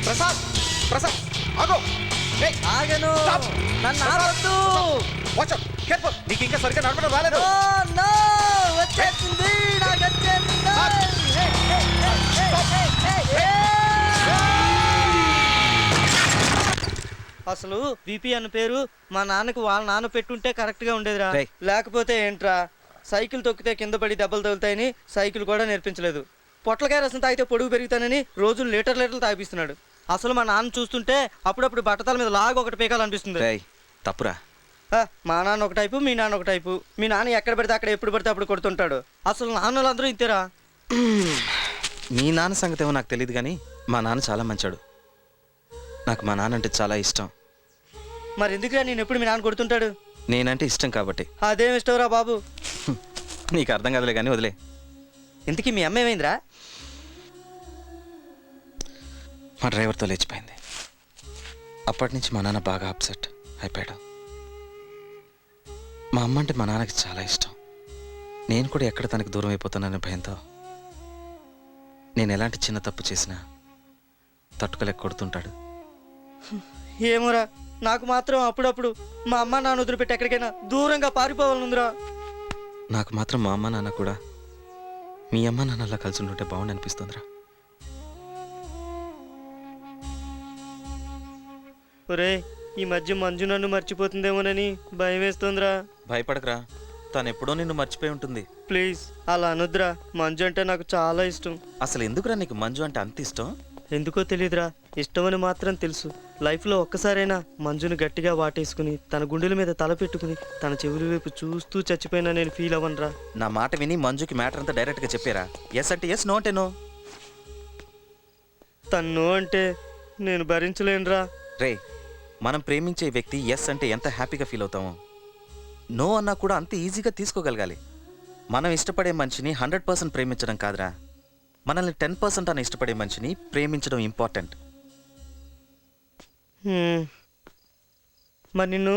ప్రసాద్ ప్రసాద్ ఆగో. ఆగను, నన్ను ఆపొద్దు. Watch out, careful. నీకు ఇంకా సరిగ్గా నడపడం రాలేదు. వచ్చేసింది, నాకు వచ్చేసింది. అసలు విపి అన్న పేరు మా నాన్నకు వాళ్ళ నాన్న పెట్టుంటే కరెక్ట్ గా ఉండేదిరా. లేకపోతే ఏంట్రా, సైకిల్ తొక్కితే కింద పడి దెబ్బలు తగులుతాయని సైకిల్ కూడా నేర్పించలేదు. పొట్లకాయ రసం తాగితే పొడుగు పెరుగుతానని రోజులు లీటర్లు తాగిపిస్తున్నాడు. అసలు మా నాన్న చూస్తుంటే అప్పుడప్పుడు బట్టతల మీద లాగా ఒకటి పీకాలనిపిస్తుంది. తప్పురా. మా నాన్న ఒక టైపు, మీ నాన్న ఒక టైపు. మీ నాన్న ఎక్కడ పడితే అక్కడ ఎప్పుడు పడితే అప్పుడు కొడుతుంటాడు. అసలు నాన్నలందరూ ఇంతేరా. మీ నాన్న సంగతి ఏమో నాకు తెలియదు కానీ మా నాన్న చాలా మంచాడు. నాకు మా నాన్న అంటే చాలా ఇష్టం. మరి ఎందుకురా నేను ఎప్పుడు మీ నాన్న కొడుతుంటాడు? నేనంటే ఇష్టం కాబట్టి. అదేం ఇష్టంరా బాబు? నీకు అర్థం కాదులే కానీ వదిలే. ఇంతకీ మీ అమ్మ ఏమైందిరా? మా డ్రైవర్తో లేచిపోయింది. అప్పటి నుంచి మా నాన్న బాగా అప్సెట్ అయిపోయాడు. మా అమ్మ అంటే మా నాన్నకి చాలా ఇష్టం. నేను కూడా ఎక్కడ తనకు దూరం అయిపోతాననే భయంతో నేను ఎలాంటి చిన్న తప్పు చేసినా తట్టుకోలేక కొడుతుంటాడు. ఏమోరా, నాకు మాత్రం అప్పుడప్పుడు మా అమ్మ నాన్న వదిలిపెట్టి ఎక్కడికైనా దూరంగా పారిపోవాలనుందిరా. నాకు మాత్రం మా అమ్మ నాన్న కూడా మీ అమ్మ నాన్నలా కలిసి ఉంటుంటే బాగుండి అనిపిస్తుందిరా. ఒరే, ఈ మధ్య మంజు నన్ను మర్చిపోతుందేమోనని భయం వేస్తుందిరా. భయపడకరా, తను ఎప్పుడో నిన్ను మర్చిపోయి ఉంటుంది. ప్లీజ్ అలా అనొద్దురా. మంజు అంటే నాకు చాలా ఇష్టం. అసలు ఎందుకురా నీకు మంజు అంటే అంత ఇష్టం? ఎందుకో తెలియదురా, ఇష్టమని మాత్రం తెలుసు. లైఫ్లో ఒక్కసారైనా మంజుని గట్టిగా వాటేసుకుని తన గుండెల మీద తల పెట్టుకుని తన చెవుల వైపు చూస్తూ చచ్చిపోయినా నేను ఫీల్ అవ్వనురా. నా మాట విని మంజుకి మ్యాటర్ అంతా డైరెక్ట్గా చెప్పారా? ఎస్ అంటే ఎస్, నో అంటే నో. తను అంటే నేను భరించలేనురా. రే, మనం ప్రేమించే వ్యక్తి ఎస్ అంటే ఎంత హ్యాపీగా ఫీల్ అవుతామో, నో అన్నా కూడా అంత ఈజీగా తీసుకోగలగాలి. మనం ఇష్టపడే మనిషిని 100% ప్రేమించడం కాదురా, మనల్ని 10% అని ఇష్టపడే మనిషిని ప్రేమించడం ఇంపార్టెంట్. మరి నిన్ను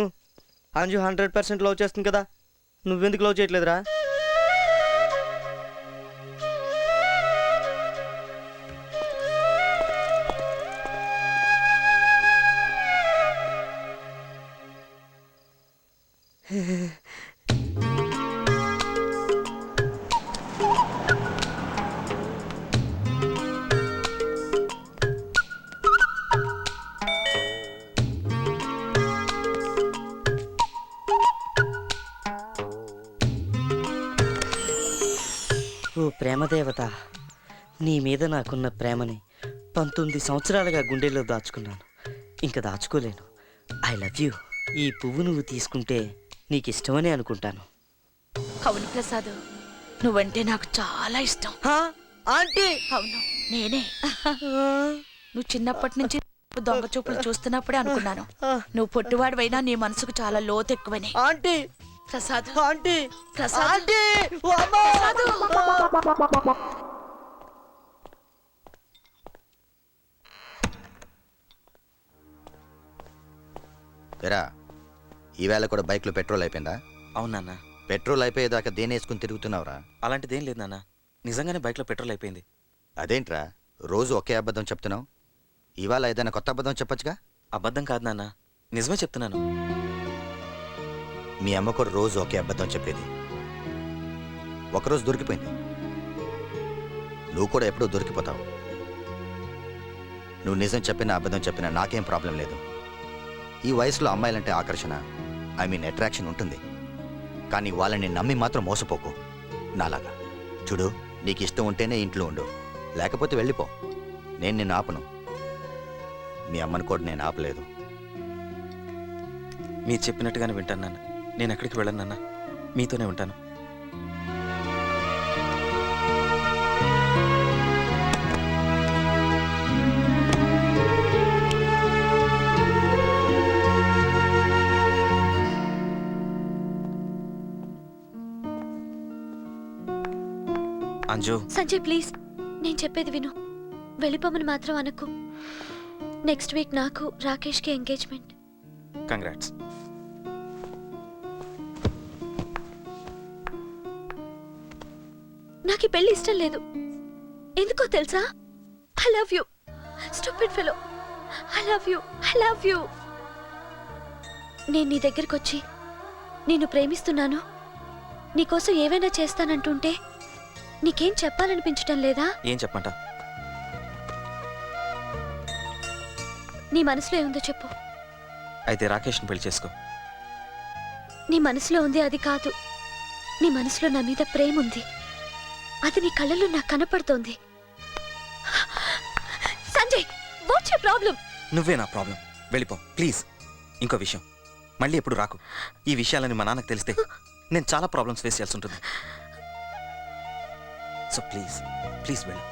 అంజు 100% లవ్ చేస్తుంది కదా, నువ్వెందుకు లవ్ చేయట్లేదురా? ఓ ప్రేమదేవత, నీ మీద నాకున్న ప్రేమని 19 సంవత్సరాలుగా గుండెల్లో దాచుకున్నాను. ఇంకా దాచుకోలేను. I love you. ఈ పువ్వు నువ్వు తీసుకుంటే నీకు ఇష్టమని అనుకుంటాను. అవును ప్రసాద్, నువ్వంటే నాకు చాలా ఇష్టం. ఆంటీ! అవును, నేనే. నువ్వు చిన్నప్పటి నుంచి దొంగ చూపులు చూస్తున్నప్పుడే అనుకున్నాను నువ్వు పొట్టివాడివైనా నీ మనసుకు చాలా లోతు ఎక్కువని. Aunty! Prasad! Aunty! Prasad! Aunty! ఓ అమ్మా! ఎరా, ఈవేళ కూడా బైక్లో పెట్రోల్ అయిపోయిందా? అవునన్నా. పెట్రోల్ అయిపోయేదాకా దేని వేసుకుని తిరుగుతున్నావురా? అలాంటిదేం లేదు నాన్న, నిజంగానే బైక్లో పెట్రోల్ అయిపోయింది. అదేంట్రా రోజు ఒకే అబద్ధం చెప్తున్నావు? ఇవాళ ఏదైనా కొత్త అబద్ధం చెప్పొచ్చుగా? అబద్ధం కాదు నాన్న, నిజమే చెప్తున్నాను. మీ అమ్మ కూడా రోజు ఒకే అబద్ధం చెప్పేది. ఒకరోజు దొరికిపోయింది, నువ్వు కూడా ఎప్పుడూ దొరికిపోతావు. నువ్వు నిజం చెప్పినా అబద్ధం చెప్పినా నాకేం ప్రాబ్లం లేదు. ఈ వయసులో అమ్మాయిలంటే ఆకర్షణ, ఐ మీన్ అట్రాక్షన్ ఉంటుంది. కానీ వాళ్ళని నమ్మి మాత్రం మోసపోకు నాలాగా. చూడు, నీకు ఇష్టం ఉంటేనే ఇంట్లో ఉండు, లేకపోతే వెళ్ళిపో. నేను నిన్ను ఆపను, మీ అమ్మని కూడా నేను ఆపలేదు. మీరు చెప్పినట్టుగానే వింటాను నాన్న. నేను ఎక్కడికి వెళ్ళను నాన్న, మీతోనే ఉంటాను. అంజు! సంజయ్ ప్లీజ్, నేను చెప్పేది విను. వెళ్ళిపోమని మాత్రం అనకు. నెక్స్ట్ వీక్ నాకు రాకేష్కి ఎంగేజ్మెంట్. కంగ్రాట్స్. నాకు ఈ పెళ్లి ఇష్టం లేదు. ఎందుకో తెలుసా? I love you. Stupid fellow. I love you, I love you. నేను నీ దగ్గరికి వచ్చి నిన్ను ప్రేమిస్తున్నాను, నీకోసం ఏవైనా చేస్తానంటుంటే నీకేం చెప్పాలనిపించటం లేదా? ఏం చెప్పంట? నీ మనసులో ఏముందో చెప్పు. అయితే రాకేష్ని పెళ్లి చేసుకో. నీ మనసులో ఉంది అది కాదు. నీ మనసులో నా మీద ప్రేమ ఉంది. అది నీ కళ్ళలో నాకు కనపడుతోంది. Sanjay, what's your problem? నువ్వే నా ప్రాబ్లం. వెళ్ళిపో ప్లీజ్. ఇంకో విషయం, మళ్ళీ ఎప్పుడు రాకు. ఈ విషయాలని మా నాన్నకు తెలిస్తే నేను చాలా ప్రాబ్లమ్స్ ఫేస్ చేయాల్సి ఉంటుంది. సో ప్లీజ్ ప్లీజ్ వెళ్ళు.